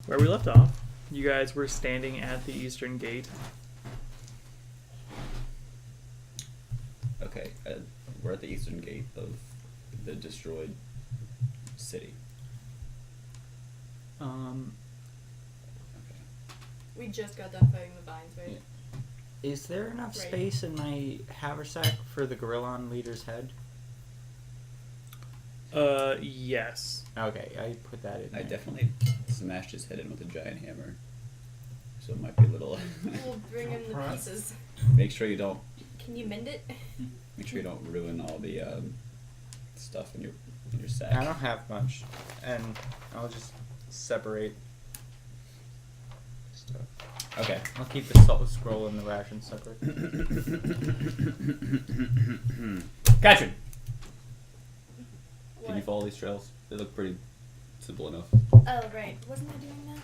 where we left off, you guys were standing at the eastern gate. Okay, we're at the eastern gate of the destroyed city. Okay. We just got done fighting the vines, right? Is there enough Right. space in my haversack for the Gorillon leader's head? Yes. Okay, I put that in I there. definitely smashed his head in with a giant hammer, so it might be a little. We'll bring him the pieces. Make sure you don't. Can you mend it? Make sure you don't ruin all the stuff in your sack. I don't have much, and I'll just separate stuff. Okay. I'll keep the salt scroll and the ration separate. Katrin! What? Can you follow these trails? They look pretty simple enough. Oh, right. Wasn't I doing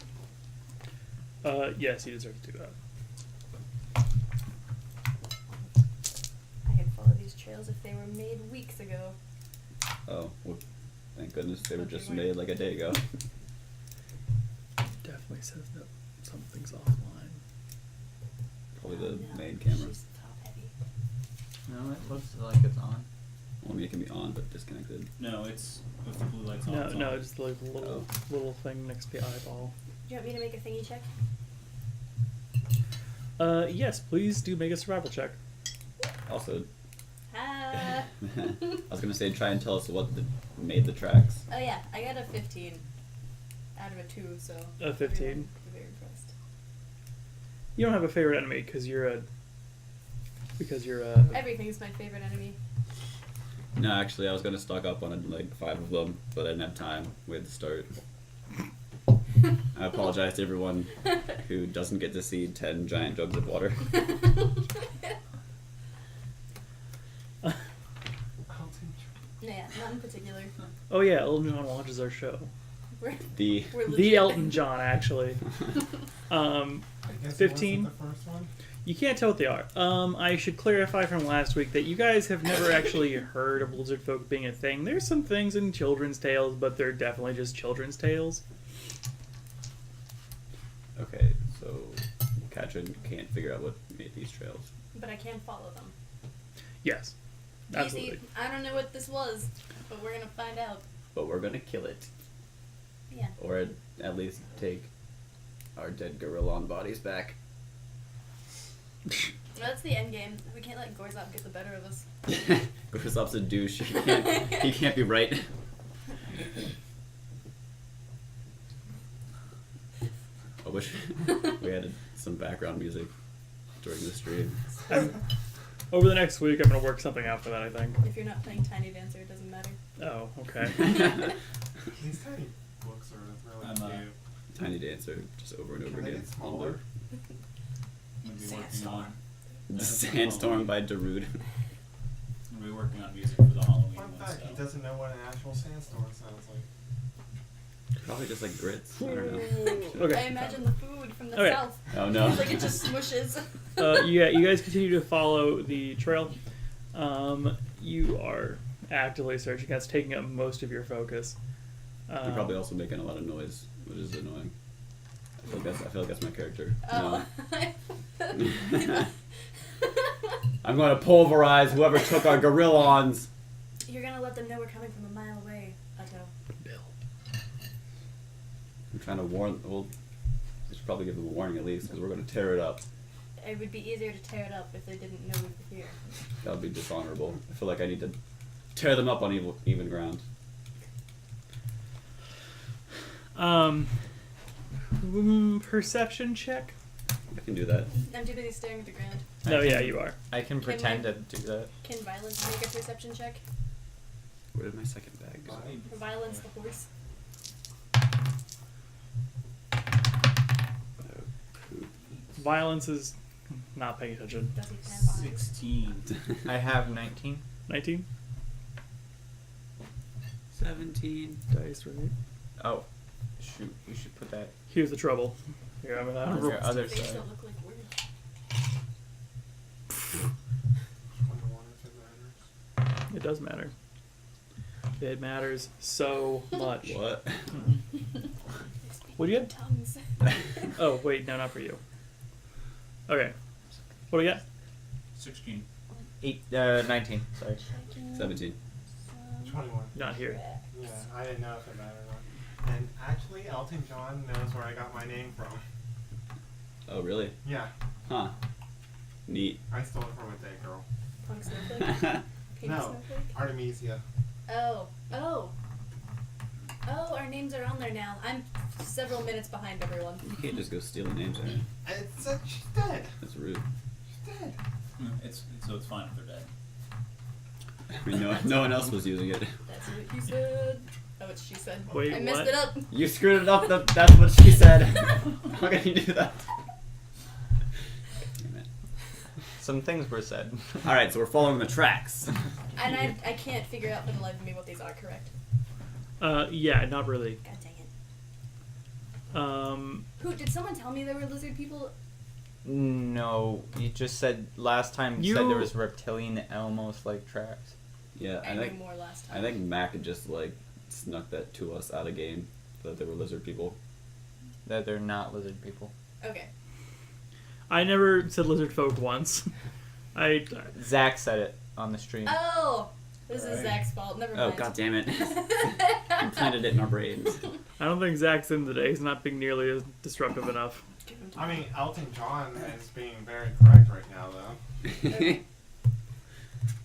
that? Yes, you deserve to do that. I could follow these trails if they were made weeks ago. Oh, well, thank goodness they were But they just weren't. made like a day ago. Definitely says that something's offline. Probably the No, main camera. She's top heavy. No, it looks like it's on. Well, I mean, it can be on but disconnected. No, it's if the blue light's on. No, it's no, on. just like a little thing next to the eyeball. Do you want me to make a thingy check? Yes, please do make a survival check. Also, Ah. I was gonna say try and tell us what made the tracks. Oh yeah, I got a 15 out of a 2, so. A 15? everyone will be very impressed. You don't have a favorite enemy because you're a. Everything's my favorite enemy. No, actually, I was gonna stock up on like 5 of them, but I didn't have time. We had to start. I apologize to everyone who doesn't get to see 10 giant jugs of water. Yeah, not in particular. Oh yeah, Elton John watches our show. We're, The we're legit. The Elton John, actually. I guess 15. It wasn't the first one. You can't tell what they are. I should clarify from last week that you guys have never actually heard of lizard folk being a thing. There's some things in children's tales, but they're definitely just children's tales. Okay, so Katrin can't figure out what made these trails. But I can follow them. Yes, absolutely. Easy. I don't know what this was, but we're gonna find out. But we're gonna kill it. Yeah. Or at least take our dead Gorillon bodies back. That's the end game. We can't let Gorzop get the better of us. Gorzop's a douche. He can't be right. I wish we had some background music during the stream. Over the next week, I'm going to work something out for that, I think. If you're not playing Tiny Dancer, it doesn't matter. Oh, okay. These tiny books are really I'm, cute. Tiny Dancer, just over and over Can they again. get smaller? I'm gonna be working on. Sandstorm by Darude. I'm gonna be working on music for the Halloween Fun one. fact, he So. doesn't know what an actual sandstorm sounds like. Probably just like grits. I don't know. Okay. I imagine the food from the Okay. south. Oh no. It's like it just smushes. Yeah, you guys continue to follow the trail. You are actively searching. That's taking up most of your focus. You're probably also making a lot of noise, which is annoying. I feel like that's my character. Oh. No. I'm gonna pulverize whoever took our Gorillons. You're gonna let them know we're coming from a mile away, Otto. Bill. I'm trying to warn. Well, I should probably give them a warning at least, because we're gonna tear it up. It would be easier to tear it up if they didn't know we were here. That would be dishonorable. I feel like I need to tear them up on even ground. Perception check? I can do that. I'm too busy staring at the ground. No, yeah, you are. I can pretend to do that. Can Violence make a perception check? Where did my second bag go? Violence the horse. Violence is not paying attention. Does he plan violence? 16. I have 19. 19? 17. Dice, right? Oh, shoot! You should put that Here's the trouble. Here, I'm on gonna your other Face side. don't look like words. 21 if it matters. It does matter. It matters so much. What? Makes me What do you get? Tongues. Oh, wait, no, not for you. Okay. What do you get? 16. 19. Sorry. 17. 21. Not here. Yeah, I didn't know if it mattered or not. And actually, Elton John knows where I got my name from. Oh, really? Yeah, Huh. Neat. I stole it from a dead girl. Punk snowflake. Pink No, snowflake. Artemisia. Oh. Our names are on there now. I'm several minutes behind everyone. You can't just go stealing names, man. She's dead. That's rude. She's dead. So it's fine if they're dead. I mean, no one else was using it. That's what he said. Oh, it's she said. Wait, I messed what? it up. You screwed it up. That's what she said. How can you do that? Damn it. Some things were said. All right, so we're following the tracks. And I can't figure out for the life of me what these are, correct? Yeah, not really. God dang it. Who, did someone tell me there were lizard people? No, you just said last time you said there was reptilian almost like tracks. Yeah, I knew more last time. I think Mac had just like snuck that to us out of game that they were lizard people. That they're not lizard people. Okay. I never said lizard folk once. Zach said it on the stream. Oh! This is Right. Zach's fault. Never Oh, mind. god damn it. Implanted it in our brains. I don't think Zach's in today. He's not being nearly as disruptive enough. Give him to I me. mean, Elton John is being very correct right now,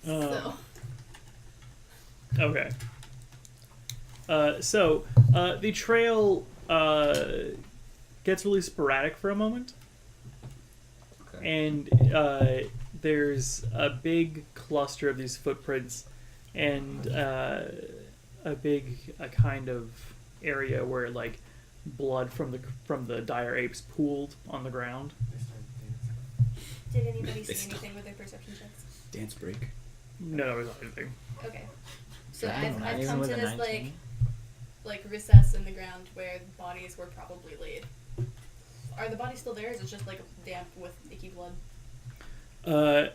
though. Okay. So the trail gets really sporadic for a moment, Okay. and there's a big cluster of these footprints, and a kind of area where like blood from the dire apes pooled on the ground. They started dancing. Did anybody They see stop. anything with their perception checks? Dance break. No, it was not anything. Okay. So Dang, I've not even come with to a this 19? like recess in the ground where bodies were probably laid. Are the bodies still there? Or is it just like damp with icky blood? Were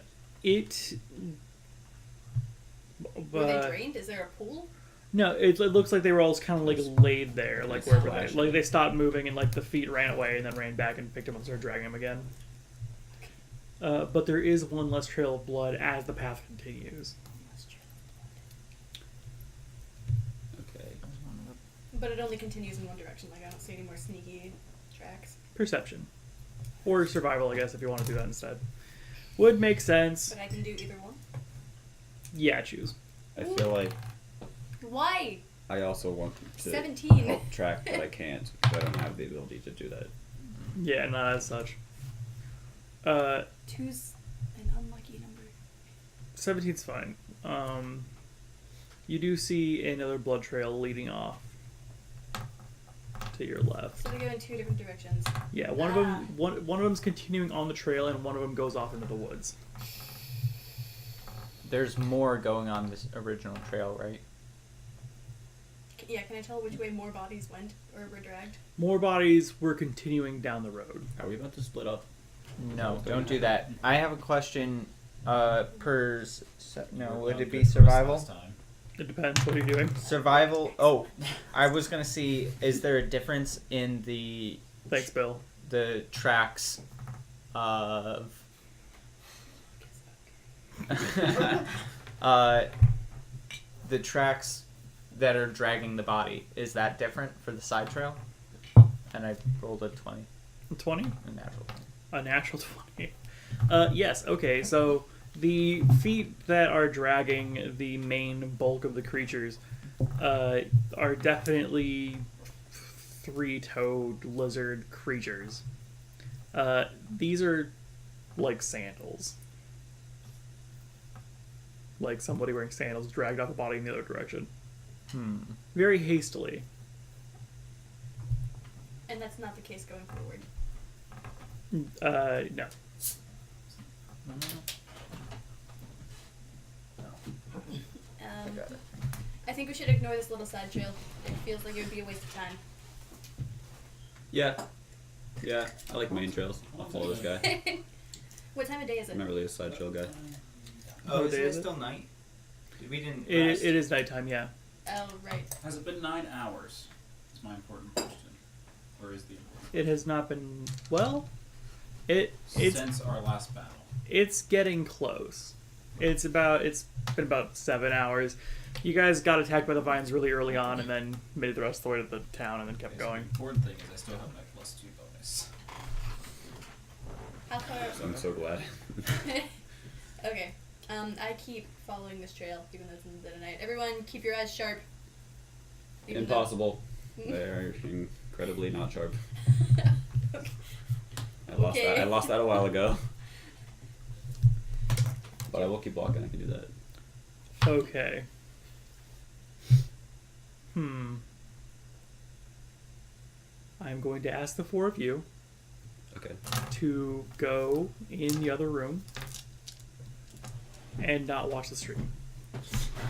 they drained? Is there a pool? No, it looks like they were all kind of like laid there, like It's wherever splashing. they stopped moving and like the feet ran away and then ran back and picked them up and started dragging them again. But there is one less trail of blood as the path continues. Okay. But it only continues in one direction. Like I don't see any more sneaky tracks. Perception. Or survival, I guess, if you want to do that instead. Would make sense. But I can do either one. Yeah, choose. I feel like Why? I also want to 17. help track, but I can't because I don't have the ability to do that. Yeah, not as such. 2's an unlucky number. 17's fine. You do see another blood trail leading off to your left. So they go in two different directions. Yeah, one of them's continuing on the trail, and one of them goes off into the woods. There's more going on this original trail, right? Yeah, can I tell which way more bodies went or were dragged? More bodies were continuing down the road. Are we about to split up? No, Okay. don't do that. I have a question. Would it be Good for us survival? last time. It depends. What are you doing? Survival. Oh, I was gonna see. Is there a difference in the Thanks, Bill. tracks of the tracks that are dragging the body? Is that different for the side trail? And I rolled a 20, 20? a natural 20. A natural 20. Yes, okay, so the feet that are dragging the main bulk of the creatures are definitely three-toed lizard creatures. These are like sandals. Like somebody wearing sandals dragged off a body in the other direction. Very hastily. And that's not the case going forward. No. I think we should ignore this little side trail. It feels like it would be a waste of time. Yeah. Yeah, I like main trails. I'll follow this guy. What time of day is it? I'm not really a side trail guy. Oh, What day isn't it is it? still night? We didn't. It is nighttime, yeah. Oh, right. Has it been 9 hours? That's my important question. Or is the It has not been well. It's since our last battle? it's getting close. It's been about 7 hours. You guys got attacked by the vines really early on, and then made it the rest of the way to the town, and then kept Okay, so going. the important thing is I still have my +2 bonus. How far? So I'm so glad. Okay. I keep following this trail, even though it's in the dead of night. Everyone, keep your eyes sharp. Even though- Impossible. They're incredibly not sharp. Okay. I lost that a while ago. But I will keep walking. I can do that. Okay. I'm going to ask the four of you Okay. to go in the other room and not watch the stream.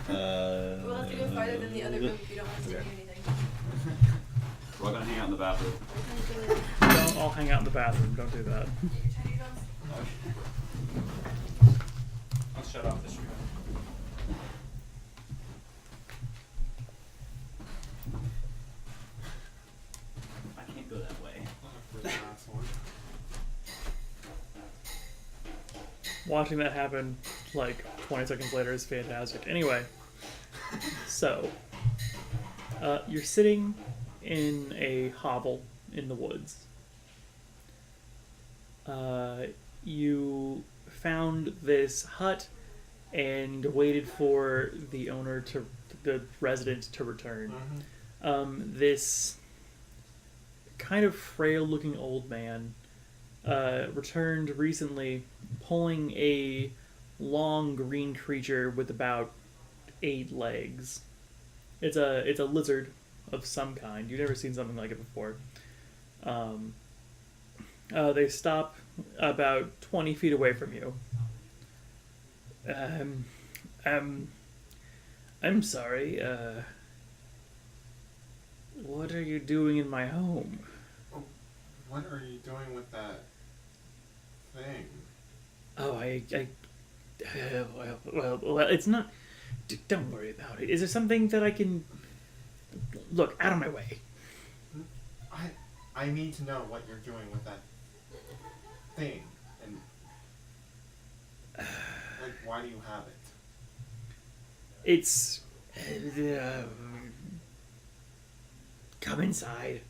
We'll have to go farther than the other room if you don't want us to do Okay. anything. We're all gonna hang out in the bathroom. Don't all hang out in the bathroom. Don't do that. I'll shut off the stream. I can't go that way. For the last one. Watching that happen like 20 seconds later is fantastic. Anyway, so you're sitting in a hovel in the woods. You found this hut and waited for the resident to return. This kind of frail-looking old man returned recently, pulling a long green creature with about 8 legs. It's a lizard of some kind. You've never seen something like it before. They stop about 20 feet away from you. I'm sorry. What are you doing in my home? What are you doing with that thing? Oh, well, it's not. Don't worry about it. Is there something that I can look out of my way? I need to know what you're doing with that thing, and like, why do you have it? It's. Come inside.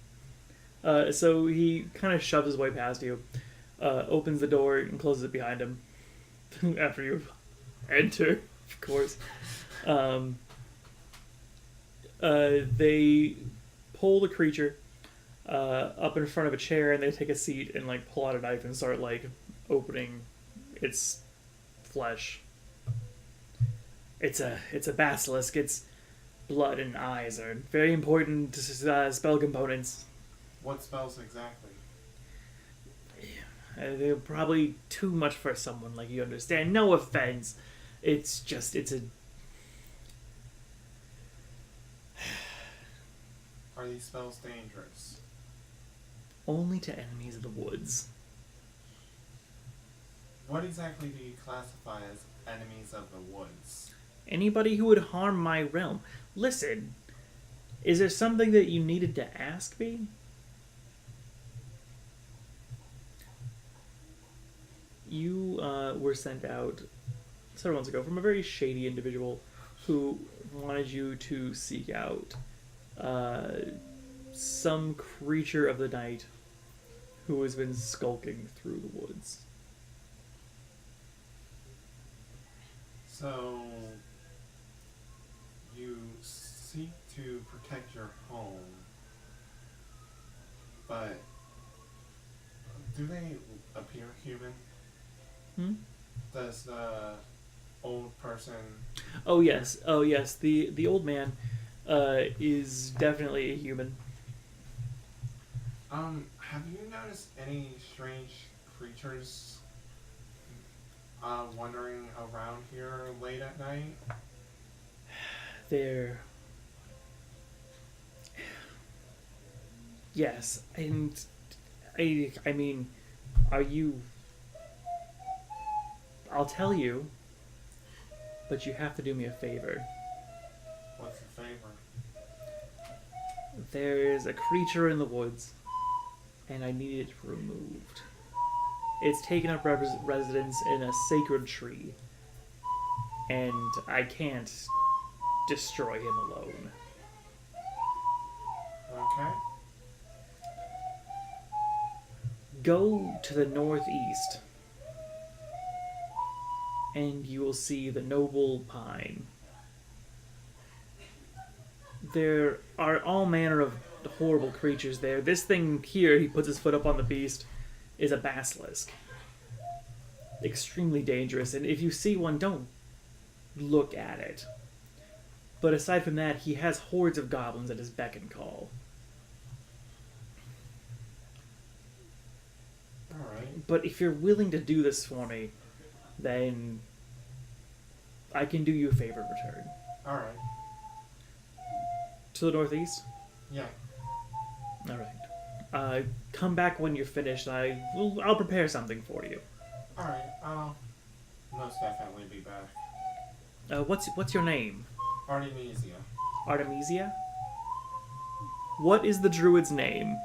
So he kind of shoves his way past you, opens the door and closes it behind him. After you enter, of course. They pull the creature up in front of a chair, and they take a seat and like pull out a knife and start like opening its flesh. It's a basilisk. Its blood and eyes are very important spell components. What spells exactly? They're probably too much for someone like you understand. No offense. It's a... Are these spells dangerous? Only to enemies of the woods. What exactly do you classify as enemies of the woods? Anybody who would harm my realm. Listen, is there something that you needed to ask me? You were sent out several months ago from a very shady individual who wanted you to seek out some creature of the night who has been skulking through the woods. So, you seek to protect your home, but do they appear human? Does the old person... Oh yes, the old man is definitely a human. Have you noticed any strange creatures wandering around here late at night? They're... Yes, and I mean, are you... I'll tell you, but you have to do me a favor. What's the favor? There is a creature in the woods and I need it removed. It's taken up residence in a sacred tree, and I can't destroy him alone. Okay. Go to the northeast, and you will see the noble pine. There are all manner of horrible creatures there. This thing here, he puts his foot up on the beast, is a basilisk. Extremely dangerous, and if you see one, don't look at it. But aside from that, he has hordes of goblins at his beck and call. Alright. But if you're willing to do this for me, then I can do you a favor in return. Alright. To the northeast? Yeah. Alright. Come back when you're finished, and I'll prepare something for you. Alright, I'll most definitely be back. What's your name? Artemisia. Artemisia? What is the druid's name?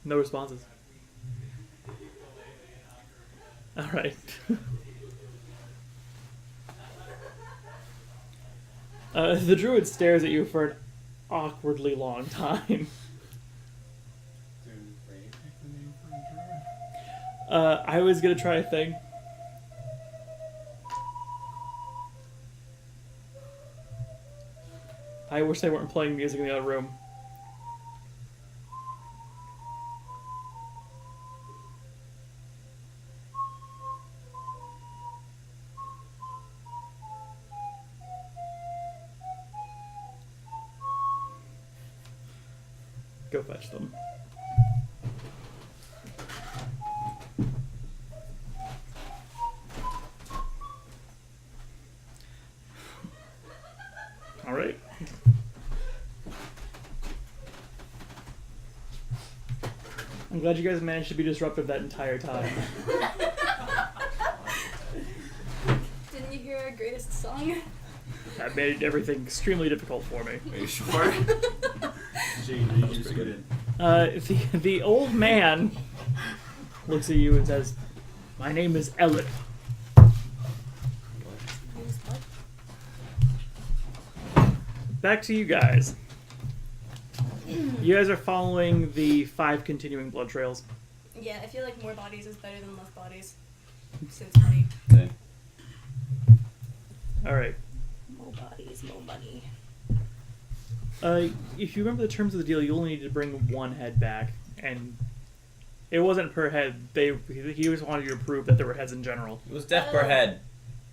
No responses. Alright. The druid stares at you for an awkwardly long time. Did Ray pick the name for a druid? I was gonna try a thing. I wish they weren't playing music in the other room. Go fetch them. All right. I'm glad you guys managed to be disruptive that entire time. Didn't you hear our greatest song? That made everything extremely difficult for me. Are you sure? Gene, are you using it? The old man looks at you and says, "My name is Ellen." Back to you guys. You guys are following the 5 continuing blood trails. Yeah, I feel like more bodies is better than less bodies. Since money. Okay. Alright. More bodies, more money. If you remember the terms of the deal, you only need to bring 1 head back, and it wasn't per head. He just wanted you to prove that there were heads in general. It was death per head.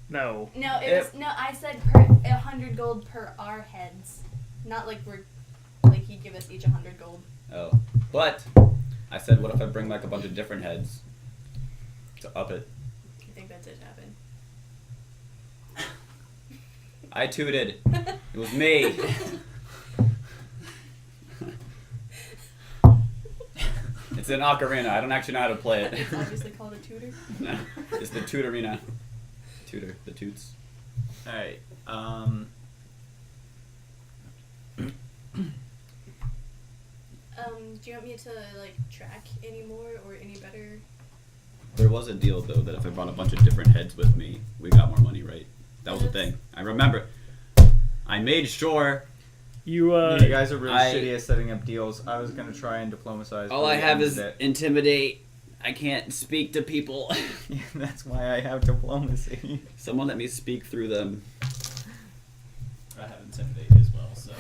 No. No, it was no. I said per 100 gold per our heads, not like he'd give us each 100 gold. Oh. But I said, what if I bring back a bunch of different heads to up it? I think that did happen. I tooted. It was me. It's an ocarina. I don't actually know how to play it. It's obviously called a tutor. No, it's the tutorina. Tutor, the toots. Alright, Do you want me to like track any more or any better? There was a deal though that if I brought a bunch of different heads with me, we got more money, right? That was the thing. I remember. I made sure. You guys are really I- shitty at setting up deals. I was gonna try and diplomatize. All but I we have ended is it. intimidate. I can't speak to people. Yeah, that's why I have diplomacy. Someone let me speak through them. I have intimidate as well, so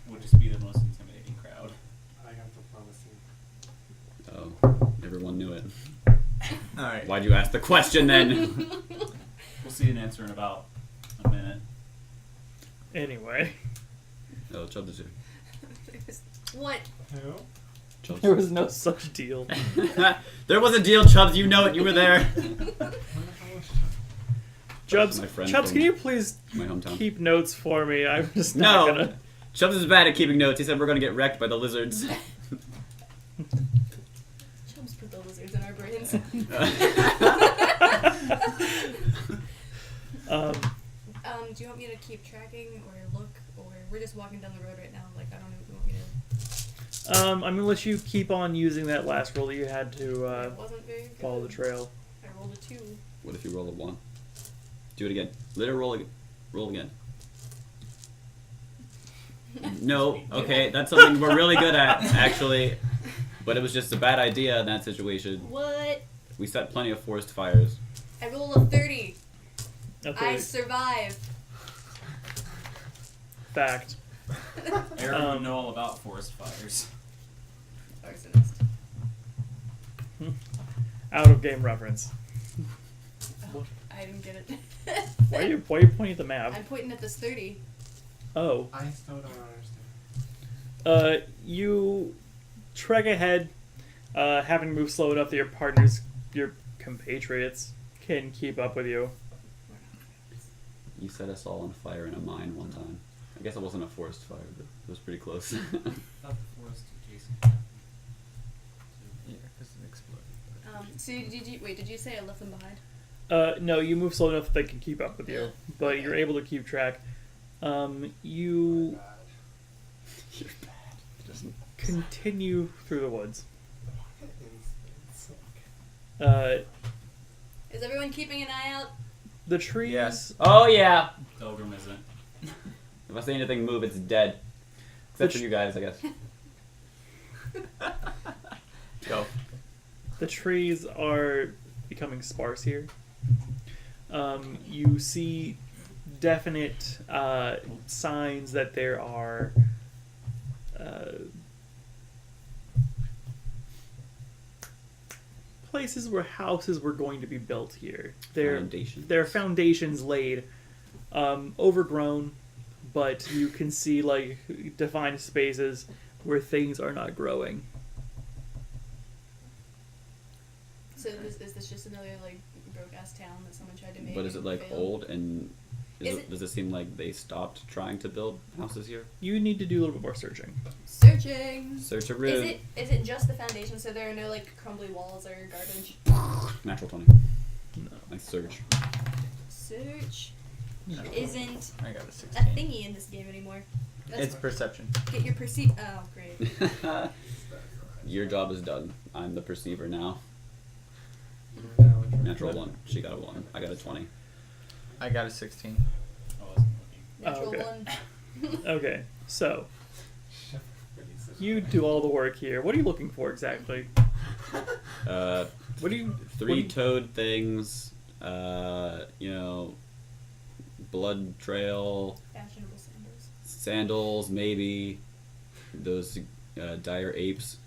we'll just be the most intimidating crowd. I have diplomacy. Oh, everyone knew it. Alright. Why'd you ask the question then? We'll see an answer in about a minute. Anyway. Oh, Chubbs is here. What? Who? Chubbs. There was no such deal. There was a deal, Chubbs. You know it. You were there. Where the hell was Chubbs, My friend Chubbs, from can you please my hometown. keep notes for me? I'm just not No, gonna. Chubbs is bad at keeping notes. He said we're gonna get wrecked by the lizards. Chums put the lizards in our brains. Do you want me to keep tracking or look, or we're just walking down the road right now? Like, I don't know if you want me to. I mean, unless you keep on using that last roll that you had to It wasn't very good. follow the trail. I rolled a 2. What if you roll a 1? Do it again. Let her roll again. Roll again. No, okay, that's something we're really good at, actually. But it was just a bad idea in that situation. What? We set plenty of forest fires. I rolled a 30. Okay. I survived. Fact. Aaron would know all about forest fires. Arsonist. Out of game reference. Oh, I didn't get it. Why are you pointing at the map? I'm pointing at this 30. Oh. I still don't understand. You trek ahead, having moved slow enough that your partners, your compatriots, can keep up with you. You set us all on fire in a mine one time. I guess it wasn't a forest fire, but it was pretty close. Not the forest adjacent. happened. Yeah, because it exploded. So did you say I left them behind? No, you move slow enough that they can keep up with you, but you're able to keep track. You You're bad. Just continue through the woods. Is everyone keeping an eye out? The trees. Yes. Oh yeah. Pilgrim isn't. If I say anything move, it's dead. Except for you guys, I guess. Go. The trees are becoming sparse here. You see definite signs that there are places where houses were going to be built here. Foundations. There are foundations laid, overgrown, but you can see like defined spaces where things are not growing. So is this just another like broke ass town that someone tried to make? But is it and like failed? old and Is it- does it seem like they stopped trying to build houses here? You need to do a little bit more searching. Searching. Search a room. Is it just the foundation? So there are no like crumbly walls or garbage. Natural 20. No. I search. Search No. isn't I got a a 16. thingy in this game anymore. That's It's perception. get your perceive. Oh great. Your job is done. I'm the perceiver now. Natural 1. She got a 1. I got a 20. I got a 16. I wasn't looking. Natural okay. one. Okay, so you do all the work here. What are you looking for exactly? What do you? Three-toed things. Blood trail, Fashionable sandals. sandals, maybe. Those dire apes.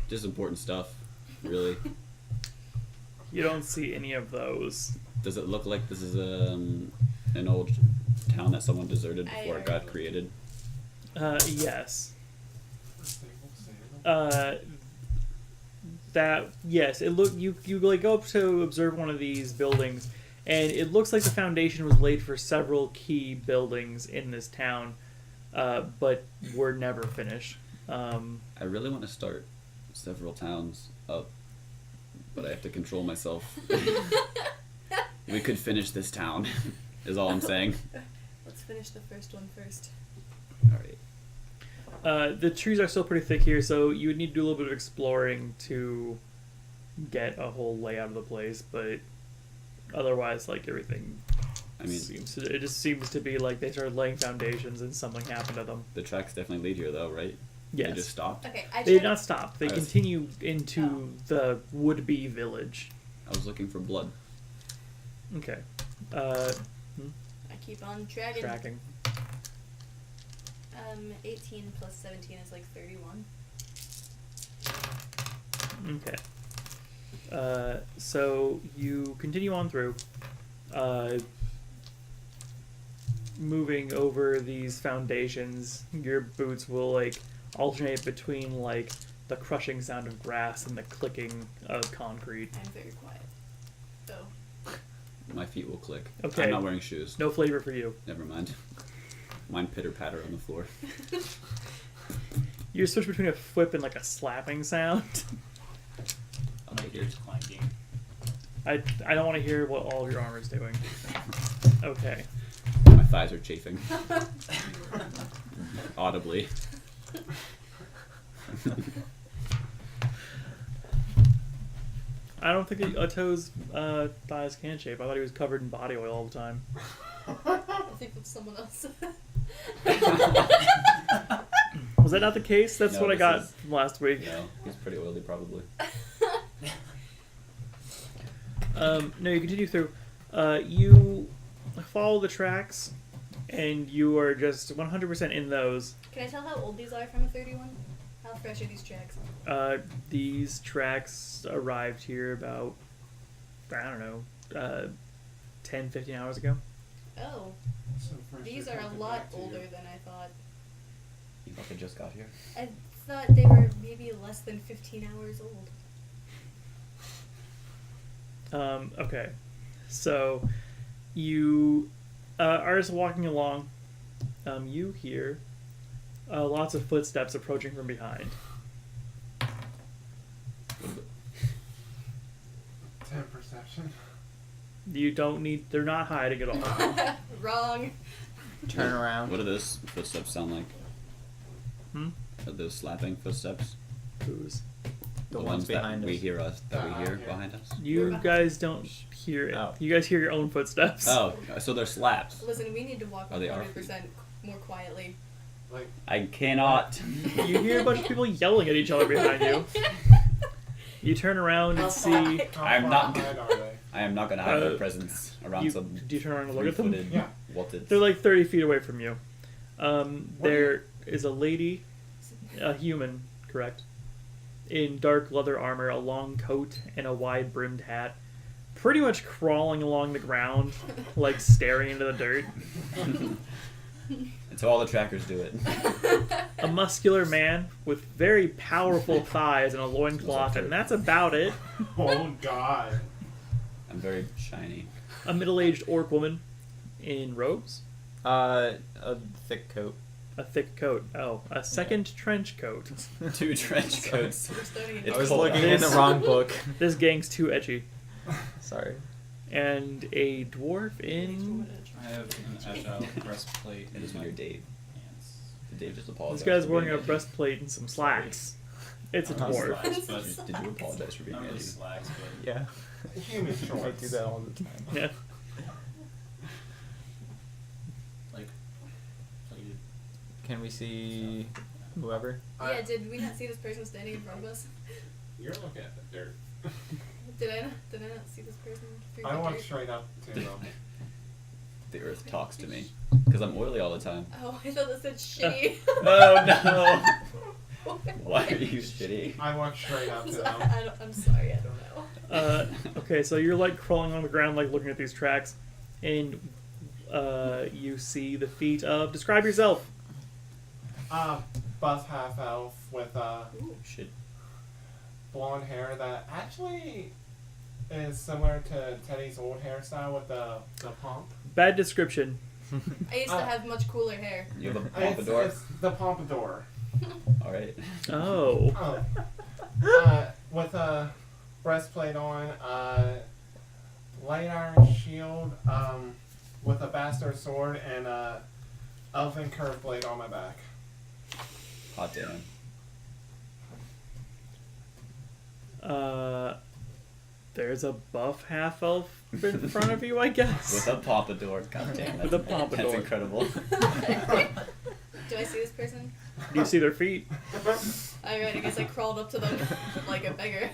Just important stuff, really. You don't see any of those. Does it look like this is an old town that someone deserted before it got I- created? Yes. That yes. It look you like go up to observe one of these buildings, and it looks like the foundation was laid for several key buildings in this town, but were never finished. I really want to start several towns up, but I have to control myself. We could finish this town, is all I'm saying. Let's finish the first one first. Alright. The trees are still pretty thick here, so you would need to do a little bit of exploring to get a whole layout of the place. But otherwise, like everything, I mean, it just seems to be like they started laying foundations and something happened to them. the tracks definitely lead here, though, right? Yes. They just stopped? Okay, I They did tried- not stop. They I was- continue into the would-be village. I was looking for blood. Okay. I keep on tracking. Tracking. 18 plus 17 is like 31. Okay. So you continue on through, moving over these foundations. Your boots will like alternate between like the crushing sound of grass and the clicking of concrete. I'm very quiet. Oh. My feet will click. Okay. I'm not wearing shoes. No flavor for you. Never mind. Mine pitter-patter on the floor. You switch between a whip and like a slapping sound. I'll My take gears it. clanking. I don't want to hear what all of your armor is doing. Okay. My thighs are chafing. Audibly. I don't think Otto's thighs can shape. I thought he was covered in body oil all the time. I think it's someone else. Was that not the case? That's No, what I this got is- from last week. No, he's pretty oily probably. No, you continue through. You follow the tracks, and you are just 100% in those. Can I tell how old these are from a 31? How fresh are these tracks? These tracks arrived here about, I don't know, 10, 15 hours ago. Oh, So first these you're are a talking lot back to older you. than I thought. You fucking just got here. I thought they were maybe less than 15 hours old. Okay. So, you are just walking along. You hear lots of footsteps approaching from behind. 10 perception. You don't need. They're not hiding at all. Wrong. Turn around. What do those footsteps sound like? Hmm? Are those slapping footsteps? Who's? The ones behind that us. we hear us. That we hear Yeah. behind us. You guys don't hear it. Oh. You guys hear your own footsteps. Oh, so they're slaps. Listen, we need to walk Oh, they are 100% more quietly. Like, I cannot. You hear a bunch of people yelling at each other behind you. You turn around and see. how I'm far not- behind are they? I am not gonna hide my Uh, presence around You, some do you turn around and look at them? three-footed Yeah. wilted. They're like 30 feet away from you. What There is a lady, a human, correct, in dark leather armor, a long coat, and a wide brimmed hat, pretty much crawling along the ground, like staring into the dirt. And so all the trackers do it. A muscular man with very powerful thighs and a loincloth, and that's about it. Oh God. I'm very shiny. A middle-aged orc woman in robes, A thick coat. a thick coat. Oh, a second trench coat. 2 trench coats. We're starting It's I was cold looking out. in the wrong book. This gang's too edgy. Sorry. And a dwarf in. I have an agile breastplate. It is my your Dave. pants. Dave just apologized. This guy's for wearing being a edgy. breastplate and some slacks. It's a Not dwarf. slacks, but Did you apologize for being not really edgy? slacks, but Yeah. Human I shorts. do that all the time. Yeah. like plated. Can we see whoever? Yeah, did we not see this person standing in front of us? You're looking at the dirt. Did I not see this person? through I the walked dirt? straight up to them. The earth talks to me because I'm oily all the time. Oh, I thought that said shitty. Oh no! Why are you shitty? I walked straight up I'm, to so- them. I'm sorry, I don't know. Okay, so you're like crawling on the ground, like looking at these tracks, and you see the feet of. Describe yourself. Buff half elf with Shit. blonde hair that actually is similar to Teddy's old hairstyle with the pump. Bad description. I used to have much cooler hair. You have a It's, pompadour. it's the pompadour. All right. Oh. With a breastplate on, light iron shield, with a bastard sword and a elven curved blade on my back. Hot damn. There's a buff half elf in front of you, I guess. With a pompadour. God damn. With a pompadour. That's incredible. Do I see this person? Do you see their feet? Alright, I guess I crawled up to them like a beggar.